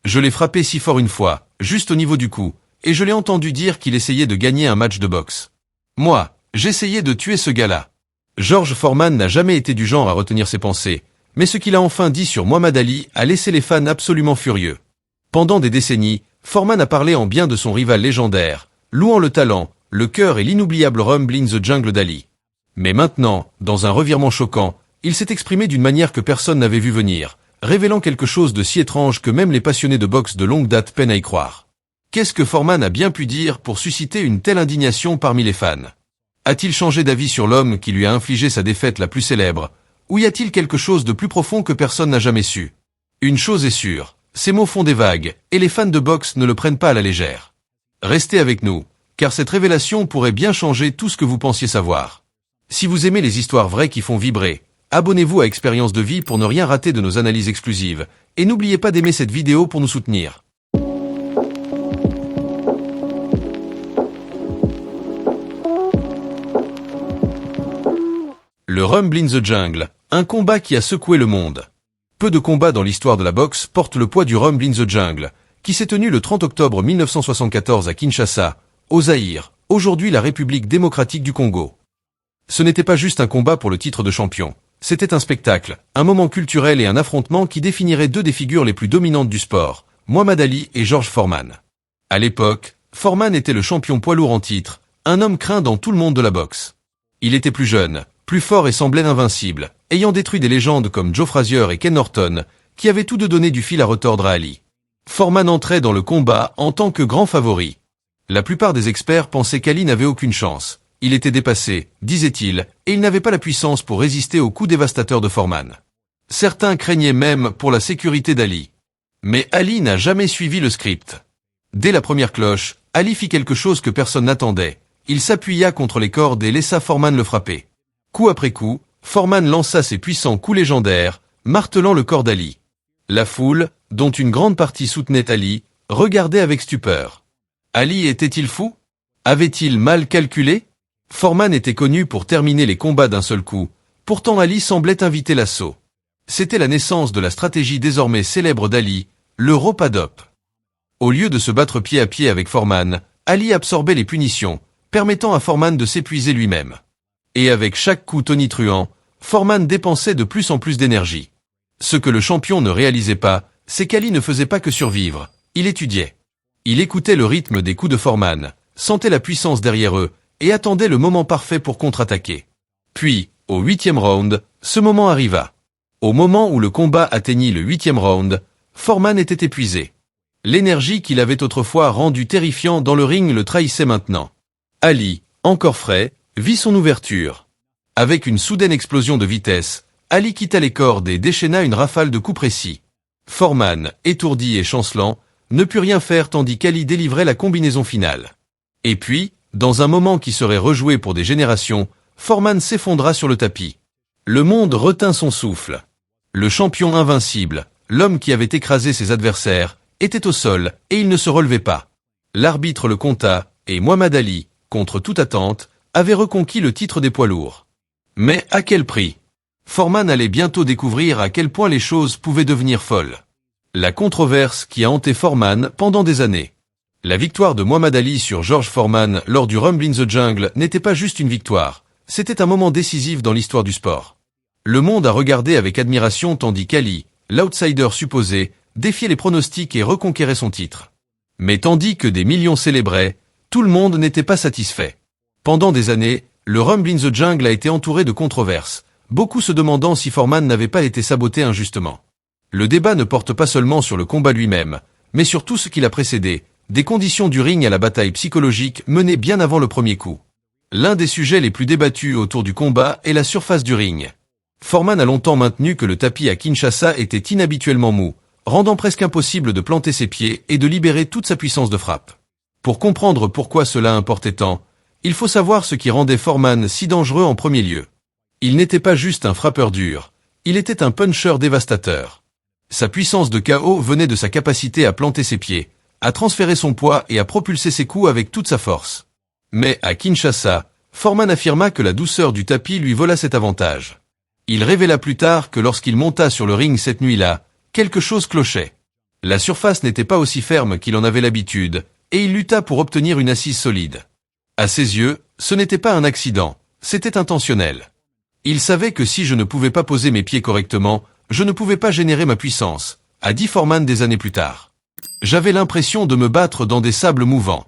Je l'ai frappé si fort une fois, juste au niveau du cou, et je l'ai entendu dire qu'il essayait de gagner un match de boxe. Moi, j'essayais de tuer ce gars-là. George Foreman n'a jamais été du genre à retenir ses pensées, mais ce qu'il a enfin dit sur Muhammad Ali a laissé les fans absolument furieux. Pendant des décennies, Foreman a parlé en bien de son rival légendaire, louant le talent, le cœur et l'inoubliable Rumble in the Jungle d'Ali. Mais maintenant, dans un revirement choquant, il s'est exprimé d'une manière que personne n'avait vu venir, révélant quelque chose de si étrange que même les passionnés de boxe de longue date peinent à y croire. Qu'est-ce que Foreman a bien pu dire pour susciter une telle indignation parmi les fans? A-t-il changé d'avis sur l'homme qui lui a infligé sa défaite la plus célèbre, ou y a-t-il quelque chose de plus profond que personne n'a jamais su? Une chose est sûre, ces mots font des vagues, et les fans de boxe ne le prennent pas à la légère. Restez avec nous, car cette révélation pourrait bien changer tout ce que vous pensiez savoir. Si vous aimez les histoires vraies qui font vibrer, abonnez-vous à Expérience de Vie pour ne rien rater de nos analyses exclusives, et n'oubliez pas d'aimer cette vidéo pour nous soutenir. Le Rumble in the Jungle, un combat qui a secoué le monde. Peu de combats dans l'histoire de la boxe portent le poids du Rumble in the Jungle, qui s'est tenu le 30 octobre 1974 à Kinshasa, au Zaïre, aujourd'hui la République démocratique du Congo. Ce n'était pas juste un combat pour le titre de champion, c'était un spectacle, un moment culturel et un affrontement qui définirait deux des figures les plus dominantes du sport, Muhammad Ali et George Foreman. À l'époque, Foreman était le champion poids lourd en titre, un homme craint dans tout le monde de la boxe. Il était plus jeune, plus fort et semblait invincible, ayant détruit des légendes comme Joe Frazier et Ken Norton, qui avaient tous deux donné du fil à retordre à Ali. Foreman entrait dans le combat en tant que grand favori. La plupart des experts pensaient qu'Ali n'avait aucune chance. Il était dépassé, disait-il, et il n'avait pas la puissance pour résister aux coups dévastateurs de Foreman. Certains craignaient même pour la sécurité d'Ali. Mais Ali n'a jamais suivi le script. Dès la première cloche, Ali fit quelque chose que personne n'attendait. Il s'appuya contre les cordes et laissa Foreman le frapper. Coup après coup, Foreman lança ses puissants coups légendaires, martelant le corps d'Ali. La foule, dont une grande partie soutenait Ali, regardait avec stupeur. Ali était-il fou? Avait-il mal calculé? Foreman était connu pour terminer les combats d'un seul coup, pourtant Ali semblait inviter l'assaut. C'était la naissance de la stratégie désormais célèbre d'Ali, le rope-a-dope. Au lieu de se battre pied à pied avec Foreman, Ali absorbait les punitions, permettant à Foreman de s'épuiser lui-même. Et avec chaque coup tonitruant, Foreman dépensait de plus en plus d'énergie. Ce que le champion ne réalisait pas, c'est qu'Ali ne faisait pas que survivre, il étudiait. Il écoutait le rythme des coups de Foreman, sentait la puissance derrière eux, et attendait le moment parfait pour contre-attaquer. Puis, au 8e round, ce moment arriva. Au moment où le combat atteignit le 8e round, Foreman était épuisé. L'énergie qu'il avait autrefois rendue terrifiant dans le ring le trahissait maintenant. Ali, encore frais, vit son ouverture. Avec une soudaine explosion de vitesse, Ali quitta les cordes et déchaîna une rafale de coups précis. Foreman, étourdi et chancelant, ne put rien faire tandis qu'Ali délivrait la combinaison finale. Et puis, dans un moment qui serait rejoué pour des générations, Foreman s'effondra sur le tapis. Le monde retint son souffle. Le champion invincible, l'homme qui avait écrasé ses adversaires, était au sol et il ne se relevait pas. L'arbitre le compta, et Muhammad Ali, contre toute attente, avait reconquis le titre des poids lourds. Mais à quel prix? Foreman allait bientôt découvrir à quel point les choses pouvaient devenir folles. La controverse qui a hanté Foreman pendant des années. La victoire de Muhammad Ali sur George Foreman lors du Rumble in the Jungle n'était pas juste une victoire, c'était un moment décisif dans l'histoire du sport. Le monde a regardé avec admiration tandis qu'Ali, l'outsider supposé, défiait les pronostics et reconquérait son titre. Mais tandis que des millions célébraient, tout le monde n'était pas satisfait. Pendant des années, le Rumble in the Jungle a été entouré de controverses, beaucoup se demandant si Foreman n'avait pas été saboté injustement. Le débat ne porte pas seulement sur le combat lui-même, mais sur tout ce qui l'a précédé, des conditions du ring à la bataille psychologique menée bien avant le premier coup. L'un des sujets les plus débattus autour du combat est la surface du ring. Foreman a longtemps maintenu que le tapis à Kinshasa était inhabituellement mou, rendant presque impossible de planter ses pieds et de libérer toute sa puissance de frappe. Pour comprendre pourquoi cela importait tant, il faut savoir ce qui rendait Foreman si dangereux en premier lieu. Il n'était pas juste un frappeur dur, il était un puncher dévastateur. Sa puissance de KO venait de sa capacité à planter ses pieds, à transférer son poids et à propulser ses coups avec toute sa force. Mais à Kinshasa, Foreman affirma que la douceur du tapis lui vola cet avantage. Il révéla plus tard que lorsqu'il monta sur le ring cette nuit-là, quelque chose clochait. La surface n'était pas aussi ferme qu'il en avait l'habitude, et il lutta pour obtenir une assise solide. À ses yeux, ce n'était pas un accident, c'était intentionnel. Il savait que si je ne pouvais pas poser mes pieds correctement, je ne pouvais pas générer ma puissance, a dit Foreman des années plus tard. J'avais l'impression de me battre dans des sables mouvants.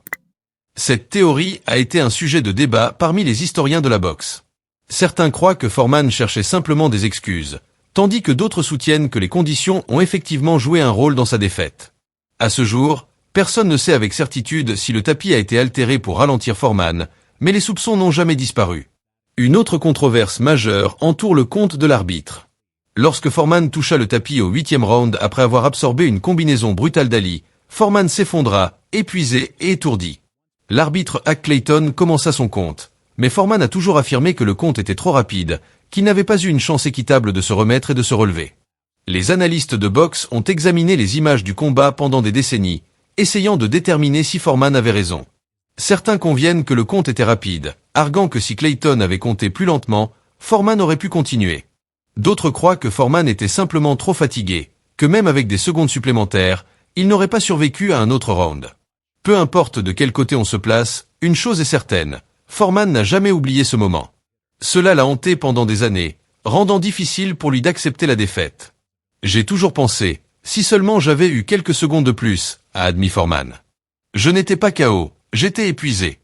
Cette théorie a été un sujet de débat parmi les historiens de la boxe. Certains croient que Foreman cherchait simplement des excuses, tandis que d'autres soutiennent que les conditions ont effectivement joué un rôle dans sa défaite. À ce jour, personne ne sait avec certitude si le tapis a été altéré pour ralentir Foreman, mais les soupçons n'ont jamais disparu. Une autre controverse majeure entoure le compte de l'arbitre. Lorsque Foreman toucha le tapis au 8e round après avoir absorbé une combinaison brutale d'Ali, Foreman s'effondra, épuisé et étourdi. L'arbitre Hack Clayton commença son compte, mais Foreman a toujours affirmé que le compte était trop rapide, qu'il n'avait pas eu une chance équitable de se remettre et de se relever. Les analystes de boxe ont examiné les images du combat pendant des décennies, essayant de déterminer si Foreman avait raison. Certains conviennent que le compte était rapide, arguant que si Clayton avait compté plus lentement, Foreman aurait pu continuer. D'autres croient que Foreman était simplement trop fatigué, que même avec des secondes supplémentaires, il n'aurait pas survécu à un autre round. Peu importe de quel côté on se place, une chose est certaine, Foreman n'a jamais oublié ce moment. Cela l'a hanté pendant des années, rendant difficile pour lui d'accepter la défaite. J'ai toujours pensé, si seulement j'avais eu quelques secondes de plus, a admis Foreman. Je n'étais pas KO, j'étais épuisé.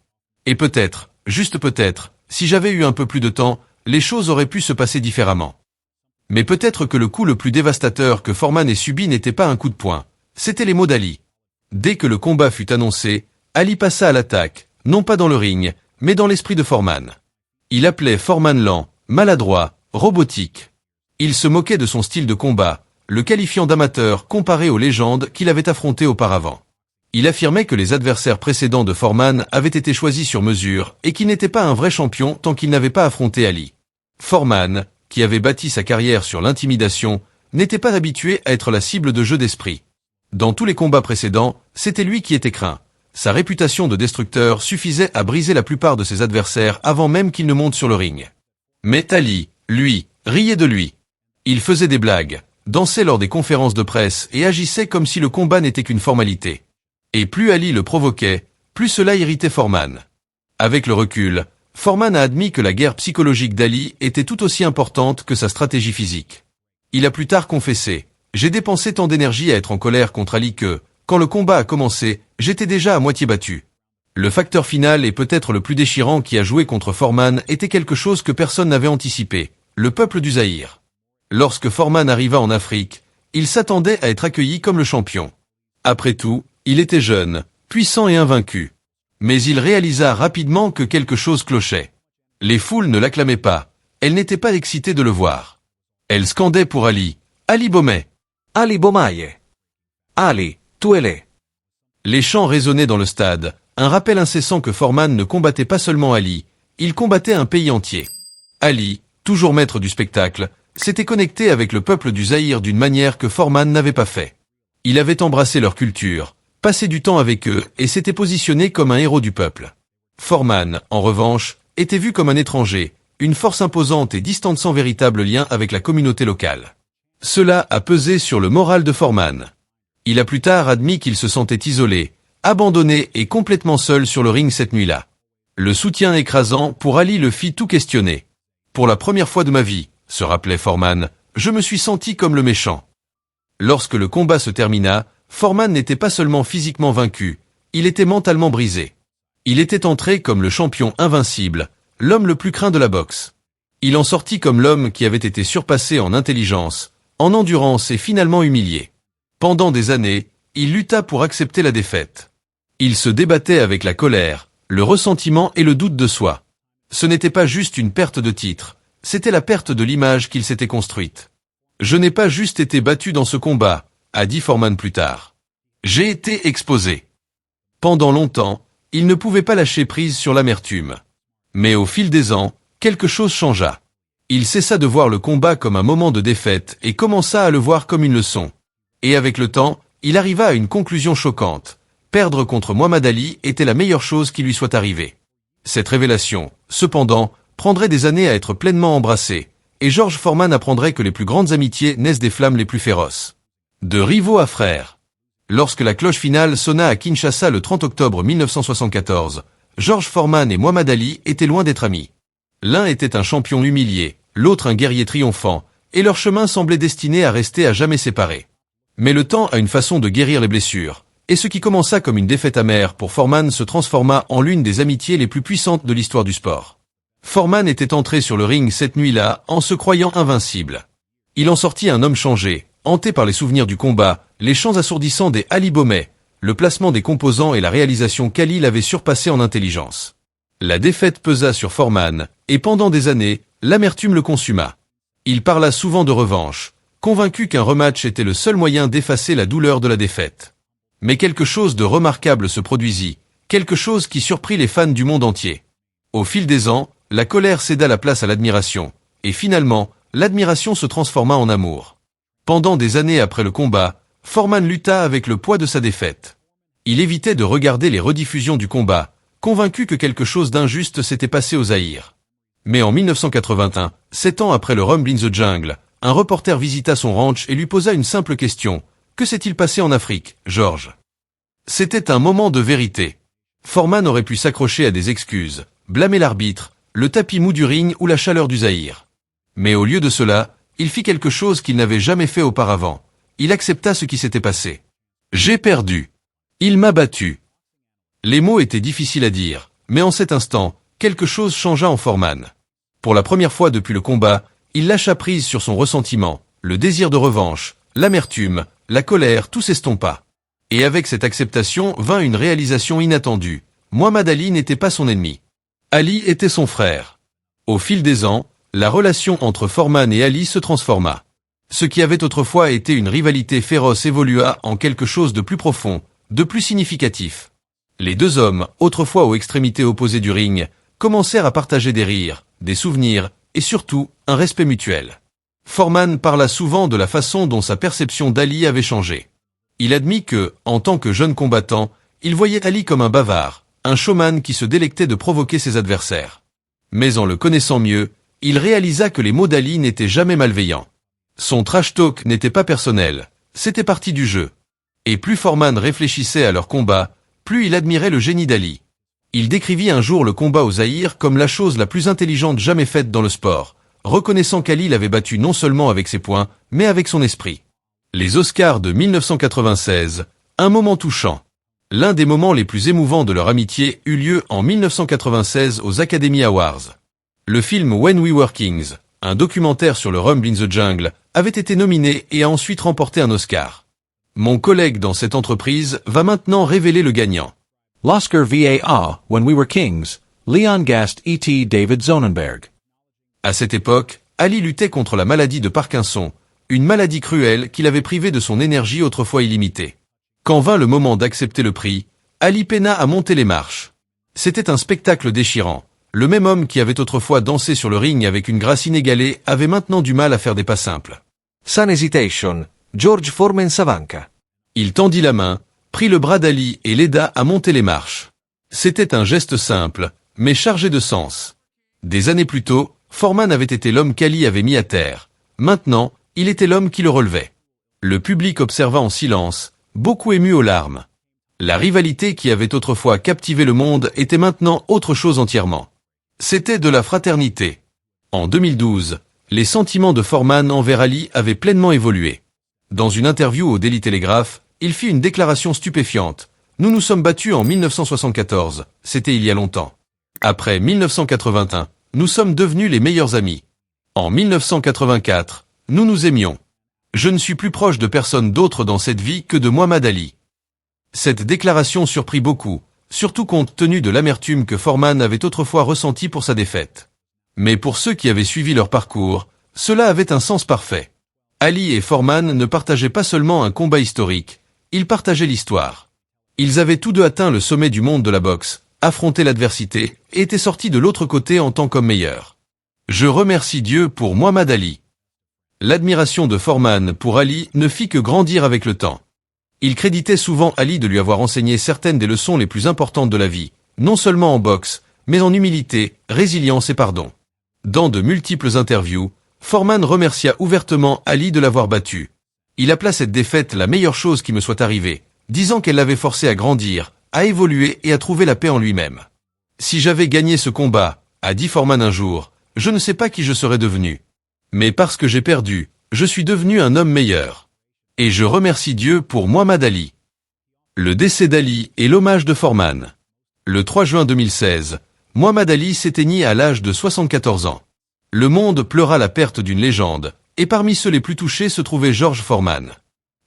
Et peut-être, juste peut-être, si j'avais eu un peu plus de temps, les choses auraient pu se passer différemment. Mais peut-être que le coup le plus dévastateur que Foreman ait subi n'était pas un coup de poing, c'était les mots d'Ali. Dès que le combat fut annoncé, Ali passa à l'attaque, non pas dans le ring, mais dans l'esprit de Foreman. Il appelait Foreman lent, maladroit, robotique. Il se moquait de son style de combat, le qualifiant d'amateur comparé aux légendes qu'il avait affrontées auparavant. Il affirmait que les adversaires précédents de Foreman avaient été choisis sur mesure et qu'il n'était pas un vrai champion tant qu'il n'avait pas affronté Ali. Foreman, qui avait bâti sa carrière sur l'intimidation, n'était pas habitué à être la cible de jeux d'esprit. Dans tous les combats précédents, c'était lui qui était craint. Sa réputation de destructeur suffisait à briser la plupart de ses adversaires avant même qu'il ne monte sur le ring. Mais Ali, lui, riait de lui. Il faisait des blagues, dansait lors des conférences de presse et agissait comme si le combat n'était qu'une formalité. Et plus Ali le provoquait, plus cela irritait Foreman. Avec le recul, Foreman a admis que la guerre psychologique d'Ali était tout aussi importante que sa stratégie physique. Il a plus tard confessé « J'ai dépensé tant d'énergie à être en colère contre Ali que, quand le combat a commencé, j'étais déjà à moitié battu. » Le facteur final et peut-être le plus déchirant qui a joué contre Foreman était quelque chose que personne n'avait anticipé, le peuple du Zaïre. Lorsque Foreman arriva en Afrique, il s'attendait à être accueilli comme le champion. Après tout, il était jeune, puissant et invaincu. Mais il réalisa rapidement que quelque chose clochait. Les foules ne l'acclamaient pas, elles n'étaient pas excitées de le voir. Elles scandaient pour Ali, Ali Bomet. Ali Bomaye. Ali, tuele. Les chants résonnaient dans le stade, un rappel incessant que Foreman ne combattait pas seulement Ali, il combattait un pays entier. Ali, toujours maître du spectacle, s'était connecté avec le peuple du Zaïre d'une manière que Foreman n'avait pas fait. Il avait embrassé leur culture, passé du temps avec eux et s'était positionné comme un héros du peuple. Foreman, en revanche, était vu comme un étranger, une force imposante et distante sans véritable lien avec la communauté locale. Cela a pesé sur le moral de Foreman. Il a plus tard admis qu'il se sentait isolé, abandonné et complètement seul sur le ring cette nuit-là. Le soutien écrasant pour Ali le fit tout questionner. Pour la première fois de ma vie, se rappelait Foreman, je me suis senti comme le méchant. Lorsque le combat se termina, Foreman n'était pas seulement physiquement vaincu, il était mentalement brisé. Il était entré comme le champion invincible, l'homme le plus craint de la boxe. Il en sortit comme l'homme qui avait été surpassé en intelligence, en endurance et finalement humilié. Pendant des années, il lutta pour accepter la défaite. Il se débattait avec la colère, le ressentiment et le doute de soi. Ce n'était pas juste une perte de titre, c'était la perte de l'image qu'il s'était construite. Je n'ai pas juste été battu dans ce combat, a dit Foreman plus tard. J'ai été exposé. Pendant longtemps, il ne pouvait pas lâcher prise sur l'amertume. Mais au fil des ans, quelque chose changea. Il cessa de voir le combat comme un moment de défaite et commença à le voir comme une leçon. Et avec le temps, il arriva à une conclusion choquante. Perdre contre Muhammad Ali était la meilleure chose qui lui soit arrivée. Cette révélation, cependant, prendrait des années à être pleinement embrassée, et George Foreman apprendrait que les plus grandes amitiés naissent des flammes les plus féroces. De rivaux à frères. Lorsque la cloche finale sonna à Kinshasa le 30 octobre 1974, George Foreman et Muhammad Ali étaient loin d'être amis. L'un était un champion humilié, l'autre un guerrier triomphant, et leur chemin semblait destiné à rester à jamais séparés. Mais le temps a une façon de guérir les blessures, et ce qui commença comme une défaite amère pour Foreman se transforma en l'une des amitiés les plus puissantes de l'histoire du sport. Foreman était entré sur le ring cette nuit-là en se croyant invincible. Il en sortit un homme changé, hanté par les souvenirs du combat, les chants assourdissants des Ali Boumé, le placement des composants et la réalisation qu'Ali l'avait surpassé en intelligence. La défaite pesa sur Foreman, et pendant des années, l'amertume le consuma. Il parla souvent de revanche, convaincu qu'un rematch était le seul moyen d'effacer la douleur de la défaite. Mais quelque chose de remarquable se produisit, quelque chose qui surprit les fans du monde entier. Au fil des ans, la colère céda la place à l'admiration, et finalement, l'admiration se transforma en amour. Pendant des années après le combat, Foreman lutta avec le poids de sa défaite. Il évitait de regarder les rediffusions du combat, convaincu que quelque chose d'injuste s'était passé au Zaïre. Mais en 1981, 7 ans après le Rumble in the Jungle, un reporter visita son ranch et lui posa une simple question. Que s'est-il passé en Afrique, George? C'était un moment de vérité. Foreman aurait pu s'accrocher à des excuses, blâmer l'arbitre, le tapis mou du ring ou la chaleur du Zaïre. Mais au lieu de cela, il fit quelque chose qu'il n'avait jamais fait auparavant. Il accepta ce qui s'était passé. J'ai perdu. Il m'a battu. Les mots étaient difficiles à dire, mais en cet instant, quelque chose changea en Foreman. Pour la première fois depuis le combat, il lâcha prise sur son ressentiment, le désir de revanche, l'amertume, la colère, tout s'estompa. Et avec cette acceptation vint une réalisation inattendue. Muhammad Ali n'était pas son ennemi. Ali était son frère. Au fil des ans, la relation entre Foreman et Ali se transforma. Ce qui avait autrefois été une rivalité féroce évolua en quelque chose de plus profond, de plus significatif. Les deux hommes, autrefois aux extrémités opposées du ring, commencèrent à partager des rires, des souvenirs, et surtout, un respect mutuel. Foreman parla souvent de la façon dont sa perception d'Ali avait changé. Il admit que, en tant que jeune combattant, il voyait Ali comme un bavard, un showman qui se délectait de provoquer ses adversaires. Mais en le connaissant mieux, il réalisa que les mots d'Ali n'étaient jamais malveillants. Son trash talk n'était pas personnel, c'était partie du jeu. Et plus Foreman réfléchissait à leur combat, plus il admirait le génie d'Ali. Il décrivit un jour le combat au Zaïre comme la chose la plus intelligente jamais faite dans le sport, reconnaissant qu'Ali l'avait battu non seulement avec ses poings, mais avec son esprit. Les Oscars de 1996, un moment touchant. L'un des moments les plus émouvants de leur amitié eut lieu en 1996 aux Academy Awards. Le film When We Were Kings, un documentaire sur le Rumble in the Jungle, avait été nominé et a ensuite remporté un Oscar. Mon collègue dans cette entreprise va maintenant révéler le gagnant. L'Oscar VAR, When We Were Kings, Leon Gast E.T. David Zonenberg. À cette époque, Ali luttait contre la maladie de Parkinson, une maladie cruelle qui l'avait privé de son énergie autrefois illimitée. Quand vint le moment d'accepter le prix, Ali peina à monter les marches. C'était un spectacle déchirant. Le même homme qui avait autrefois dansé sur le ring avec une grâce inégalée avait maintenant du mal à faire des pas simples. Sans hésitation, George Foreman s'avança. Il tendit la main, prit le bras d'Ali et l'aida à monter les marches. C'était un geste simple, mais chargé de sens. Des années plus tôt, Foreman avait été l'homme qu'Ali avait mis à terre. Maintenant, il était l'homme qui le relevait. Le public observa en silence, beaucoup ému aux larmes. La rivalité qui avait autrefois captivé le monde était maintenant autre chose entièrement. C'était de la fraternité. En 2012, les sentiments de Foreman envers Ali avaient pleinement évolué. Dans une interview au Daily Telegraph, il fit une déclaration stupéfiante. Nous nous sommes battus en 1974, c'était il y a longtemps. Après 1981, nous sommes devenus les meilleurs amis. En 1984, nous nous aimions. Je ne suis plus proche de personne d'autre dans cette vie que de Muhammad Ali. Cette déclaration surprit beaucoup, surtout compte tenu de l'amertume que Foreman avait autrefois ressentie pour sa défaite. Mais pour ceux qui avaient suivi leur parcours, cela avait un sens parfait. Ali et Foreman ne partageaient pas seulement un combat historique, ils partageaient l'histoire. Ils avaient tous deux atteint le sommet du monde de la boxe, affronté l'adversité, et étaient sortis de l'autre côté en tant qu'hommes meilleurs. Je remercie Dieu pour Muhammad Ali. L'admiration de Foreman pour Ali ne fit que grandir avec le temps. Il créditait souvent Ali de lui avoir enseigné certaines des leçons les plus importantes de la vie, non seulement en boxe, mais en humilité, résilience et pardon. Dans de multiples interviews, Foreman remercia ouvertement Ali de l'avoir battu. Il appela cette défaite la meilleure chose qui me soit arrivée. disant qu'elle l'avait forcé à grandir, à évoluer et à trouver la paix en lui-même. Si j'avais gagné ce combat, a dit Foreman un jour, je ne sais pas qui je serais devenu. Mais parce que j'ai perdu, je suis devenu un homme meilleur. Et je remercie Dieu pour Muhammad Ali. Le décès d'Ali et l'hommage de Foreman. Le 3 juin 2016, Muhammad Ali s'éteignit à l'âge de 74 ans. Le monde pleura la perte d'une légende, et parmi ceux les plus touchés se trouvait George Foreman.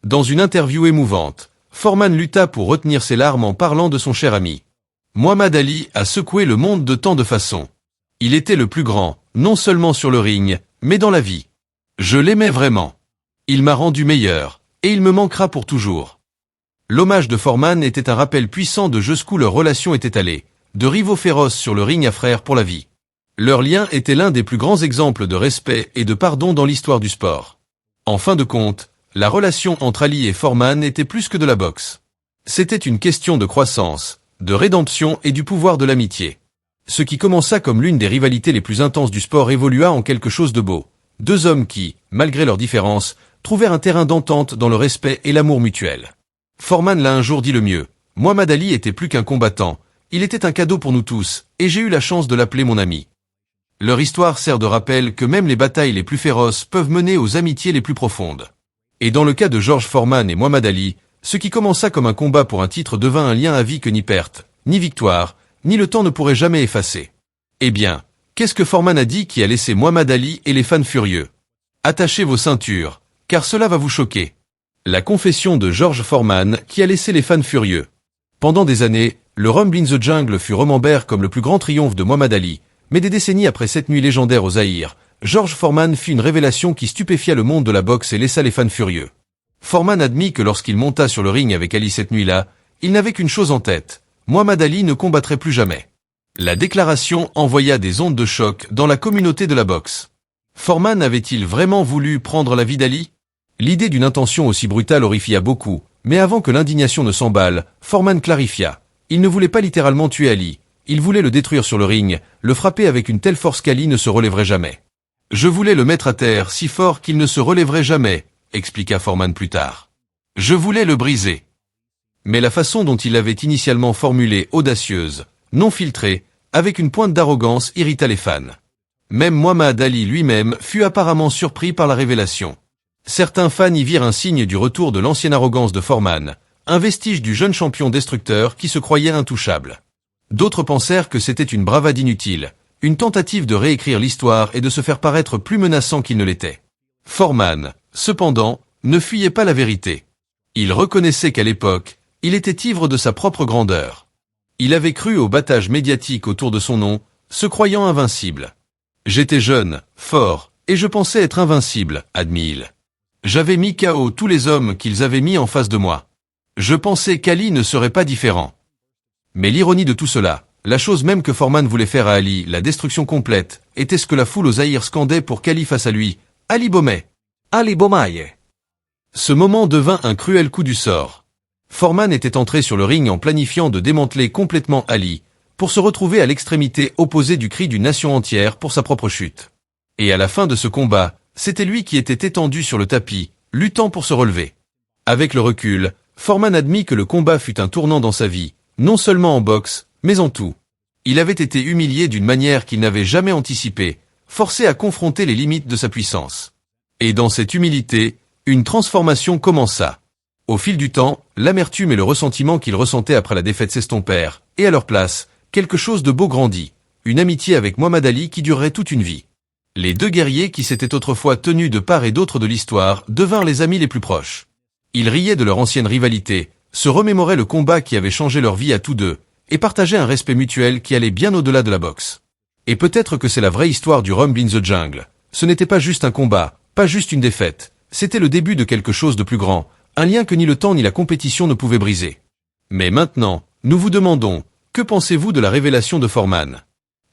Dans une interview émouvante, Foreman lutta pour retenir ses larmes en parlant de son cher ami. Muhammad Ali a secoué le monde de tant de façons. Il était le plus grand, non seulement sur le ring, mais dans la vie. Je l'aimais vraiment. Il m'a rendu meilleur, et il me manquera pour toujours. L'hommage de Foreman était un rappel puissant de jusqu'où leur relation était allée, de rivaux féroces sur le ring à frères pour la vie. Leur lien était l'un des plus grands exemples de respect et de pardon dans l'histoire du sport. En fin de compte, la relation entre Ali et Foreman était plus que de la boxe. C'était une question de croissance, de rédemption et du pouvoir de l'amitié. Ce qui commença comme l'une des rivalités les plus intenses du sport évolua en quelque chose de beau. Deux hommes qui, malgré leurs différences, trouvèrent un terrain d'entente dans le respect et l'amour mutuel. Foreman l'a un jour dit le mieux. Muhammad Ali était plus qu'un combattant, il était un cadeau pour nous tous, et j'ai eu la chance de l'appeler mon ami. Leur histoire sert de rappel que même les batailles les plus féroces peuvent mener aux amitiés les plus profondes. Et dans le cas de George Foreman et Muhammad Ali, ce qui commença comme un combat pour un titre devint un lien à vie que ni perte, ni victoire, ni le temps ne pourrait jamais effacer. Eh bien, qu'est-ce que Foreman a dit qui a laissé Muhammad Ali et les fans furieux? Attachez vos ceintures, car cela va vous choquer. La confession de George Foreman qui a laissé les fans furieux. Pendant des années, le Rumble in the Jungle fut remembert comme le plus grand triomphe de Muhammad Ali, mais des décennies après cette nuit légendaire au Zaïre, George Foreman fit une révélation qui stupéfia le monde de la boxe et laissa les fans furieux. Foreman admit que lorsqu'il monta sur le ring avec Ali cette nuit-là, il n'avait qu'une chose en tête, Muhammad Ali ne combattrait plus jamais. La déclaration envoya des ondes de choc dans la communauté de la boxe. Foreman avait-il vraiment voulu prendre la vie d'Ali? L'idée d'une intention aussi brutale horrifia beaucoup, mais avant que l'indignation ne s'emballe, Foreman clarifia. Il ne voulait pas littéralement tuer Ali, il voulait le détruire sur le ring, le frapper avec une telle force qu'Ali ne se relèverait jamais. Je voulais le mettre à terre si fort qu'il ne se relèverait jamais, expliqua Foreman plus tard. Je voulais le briser. Mais la façon dont il l'avait initialement formulée, audacieuse, non filtrée, avec une pointe d'arrogance, irrita les fans. Même Muhammad Ali lui-même fut apparemment surpris par la révélation. Certains fans y virent un signe du retour de l'ancienne arrogance de Foreman, un vestige du jeune champion destructeur qui se croyait intouchable. D'autres pensèrent que c'était une bravade inutile, une tentative de réécrire l'histoire et de se faire paraître plus menaçant qu'il ne l'était. Foreman, cependant, ne fuyait pas la vérité. Il reconnaissait qu'à l'époque, il était ivre de sa propre grandeur. Il avait cru au battage médiatique autour de son nom, se croyant invincible. J'étais jeune, fort, et je pensais être invincible, admit-il. J'avais mis KO tous les hommes qu'ils avaient mis en face de moi. Je pensais qu'Ali ne serait pas différent. Mais l'ironie de tout cela, la chose même que Foreman voulait faire à Ali, la destruction complète, était ce que la foule au Zaïre scandait pour qu'Ali fasse à lui. Ali Boumaier. Ali Boumaier. Ce moment devint un cruel coup du sort. Foreman était entré sur le ring en planifiant de démanteler complètement Ali, pour se retrouver à l'extrémité opposée du cri d'une nation entière pour sa propre chute. Et à la fin de ce combat, c'était lui qui était étendu sur le tapis, luttant pour se relever. Avec le recul, Foreman admit que le combat fut un tournant dans sa vie, non seulement en boxe, mais en tout. Il avait été humilié d'une manière qu'il n'avait jamais anticipée, forcé à confronter les limites de sa puissance. Et dans cette humilité, une transformation commença. Au fil du temps, l'amertume et le ressentiment qu'il ressentait après la défaite s'estompèrent, et à leur place, quelque chose de beau grandit, une amitié avec Muhammad Ali qui durerait toute une vie. Les deux guerriers qui s'étaient autrefois tenus de part et d'autre de l'histoire devinrent les amis les plus proches. Ils riaient de leur ancienne rivalité, se remémoraient le combat qui avait changé leur vie à tous deux, et partageaient un respect mutuel qui allait bien au-delà de la boxe. Et peut-être que c'est la vraie histoire du Rumble in the Jungle. Ce n'était pas juste un combat, pas juste une défaite, c'était le début de quelque chose de plus grand, un lien que ni le temps ni la compétition ne pouvaient briser. Mais maintenant, nous vous demandons, que pensez-vous de la révélation de Foreman?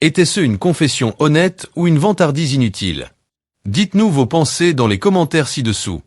Était-ce une confession honnête ou une vantardise inutile? Dites-nous vos pensées dans les commentaires ci-dessous.